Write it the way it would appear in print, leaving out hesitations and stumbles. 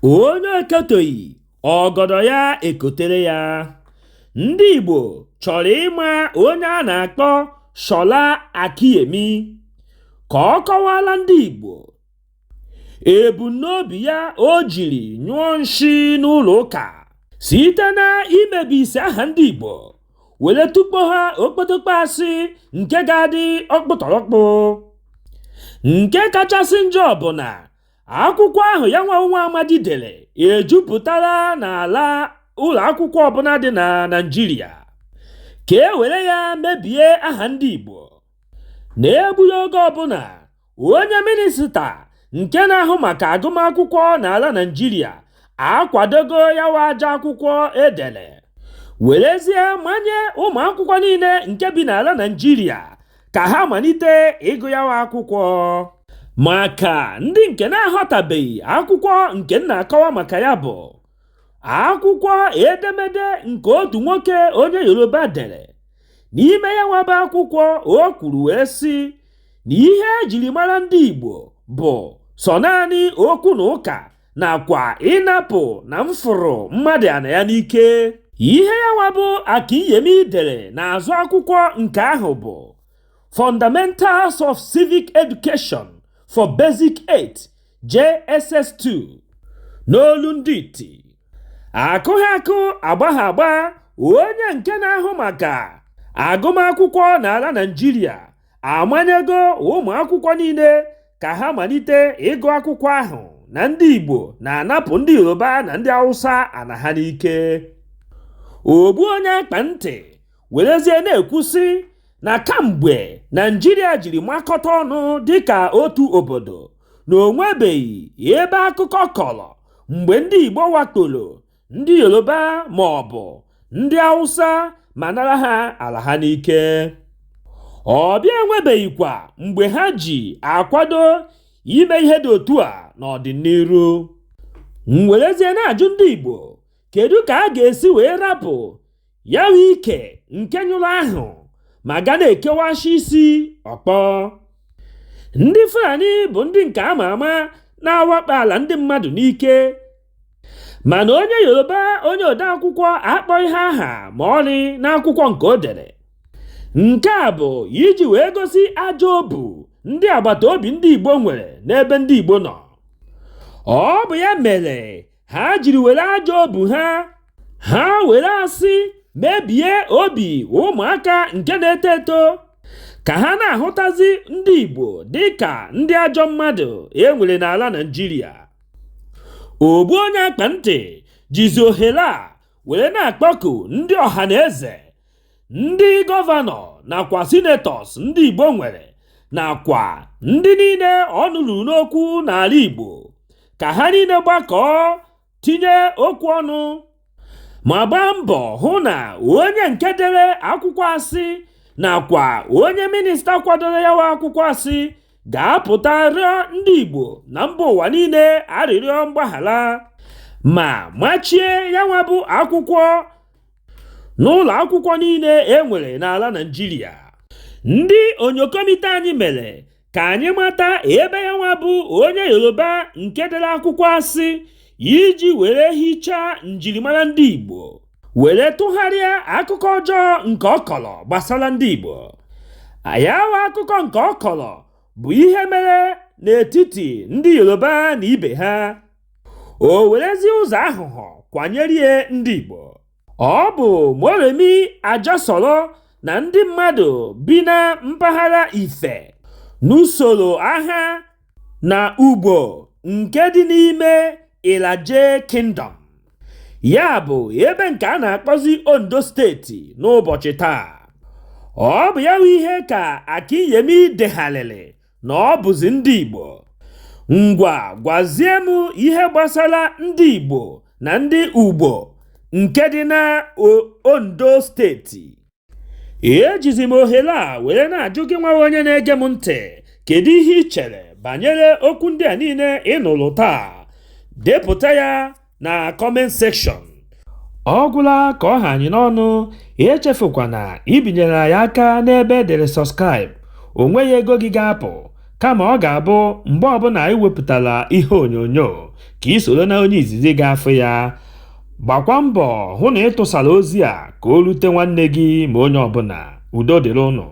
onye eketoghị ọgọdọ ya ekotere ya. Ndị Igbo chọrọ ịma onye a na-akpọ Shola Akiyemi ka ọ kọwala ndị Igbo ebumnobi ya o jiri nyụọ nshi n'ụlọ ụka site na imebisi aha ndị Igbo were tukpo ha okpotokpo asị nke ga-adị ọkpụtọrọkpụ. Nke kachasị njọ bụ na akwụkwọ ahụ ya nwa amadi dere ejupụtara n'ala ụlọ akwụkwọ ọbụla dị na Naịjirịa ka e were ya mebie aha ndị Igbo. Na-egbughị oge ọbụla onye minista nke na-ahụ maka agụmakwụkwọ n'ala Naịjirịa akwadogo yawa aja akwụkwọ edere werezie manye ụmụ akwụkwọ niile nke bi n'ala Naịjirịa ka ha malite ịgụ yawa akwụkwọ. Maka ndị nke na-aghọtabeghị akwụkwọ nke na-akọwa maka ya bụ akwụkwọ edemede nke otu nwoke onye Yoruba dere. N'ime ya nwaba akwụkwọ o kwuru wee sị na ihe ejiri mara ndị Igbo bụ sọ naanị okwu na ụka nakwa ịnapụ na mfụrụ mmadụ ana ya n'ike. Ihe ya nwabụ Akiyemi dere n'azụ akwụkwọ nke ahụ bụ Fundamentals of Civic Education for Basic 8 JSS2 n'olu ndị iti. Akụghị akụ agbagha agba onye nke na-ahụ maka agụmakwụkwọ n'ala Naịjirịa amanyego ụmụ akwụkwọ niile ka ha malite ịgụ akwụkwọ ahụ na ndị Igbo na-anapụ ndị Yoruba na ndị Hausa ana ha n'ike. Ogbu onye akpa ntị werezie na-ekwusị na kamgbe Naịjirịa jiri makọta ọnụ dịka otu obodo na onwebeghị ebe akụkọ kọrọ mgbe ndị Igbo wakporo ndị Yoruba ma ọ bụ ndị Hausa ma nara ha ala ha n'ike. Ọbịa enwebeghịkwa mgbe ha ji akwado ime ihe dị otu a n'ọdịnihu. Werezie na-ajụ ndị Igbo kedu ka a ga-esi wee rapụ yawa ike nke nyụrụ ahụ ma ga na-ekewashi isi ọkpọ. Ndị Fulani bụ ndị nke ama ama na-awakpo ala ndị mmadụ n'ike, mana onye Yoruba onye odeakwụkwọ akpọghị ha aha ma ọlị n'akwụkwọ nke o dere. Nke a bụ iji wee gosi ajọ obu ndị agbata obi ndị Igbo nwere n'ebe ndị Igbo nọ. Ọ bụ ya mere ha jiri were ajọ obu ha were asị mebie obi ụmụaka nke na-eto eto ka ha na-ahụtazi ndị Igbo dịka ndị ajọ mmadụ e nwere n'ala Naịjirịa. Ogbu onye akpa ntị jizi ohere a were na-akpọku ndị ọha na eze, ndị gọvanọ nakwa sinetọs ndị Igbo nwere nakwa ndị niile ọ nụrụ n'okwu n'ala Igbo ka ha niile gbakọọ tinye okwu ọnụ ma gbaa mbọ hụ na onye nke dere akwụkwọ asị nakwa onye minista kwadoro yawa akwụkwọ asị ga-apụta rịọ ndị Igbo na mba ụwa niile arịrịọ mgbaghara ma machie yawa bụ akwụkwọ n'ụlọ akwụkwọ niile e nwere n'ala Naịjirịa. Ndị onyokomite anyị mere ka anyị mata ebe yawa bụ onye Yoruba nke dere akwụkwọ asị iji were hichaa njirimara ndị Igbo were tụgharịa akụkọ ọjọọ nke ọ kọrọ gbasara ndị Igbo. Ayawa akụkọ nke ọ kọrọ bụ ihe mere n'etiti ndị Yoruba na ibe ha. O werezi ụzọ ahụhụ kwanyerie ndị Igbo. Ọ bụ Moremi Ajasoro na ndị mmadụ bi na mpaghara Ife n'usoro agha na Ugbo nke dị n'ime Ilaje Kingdom, ya bụ ebe nke a na-akpọzi Ondo steeti n'ụbọchị taa. Ọ bụ ya bụ ihe ka Akiyemi degharịrị na ọ bụzi ndị Igbo. Ngwa gwazie m ihe gbasara ndị Igbo na ndị Ugbo nke dị na Ondo steeti. Ejizi m ohere a were na-ajụ gị nwa onye na-ege m ntị, kedu ihe ị chere banyere okwu ndị a niile ị nụrụ taa? Depụta ya na comment section. Ọ gwụla ka ọ ha anyị n'ọnụ. Echefukwana ibinyere anyị aka n'ebe edere subscribe. O nweghị ego gị ga-apụ kama ọ ga-abụ mgbe ọbụla ị wepụtara ihe onyonyo ka ị soro na onye izizi ga-afụ ya. Gbakwa mbọ hụ na ị tụsara ozi a ka o rute nwanne gị ma onye ọbụla. Udo dịrị ụnụ.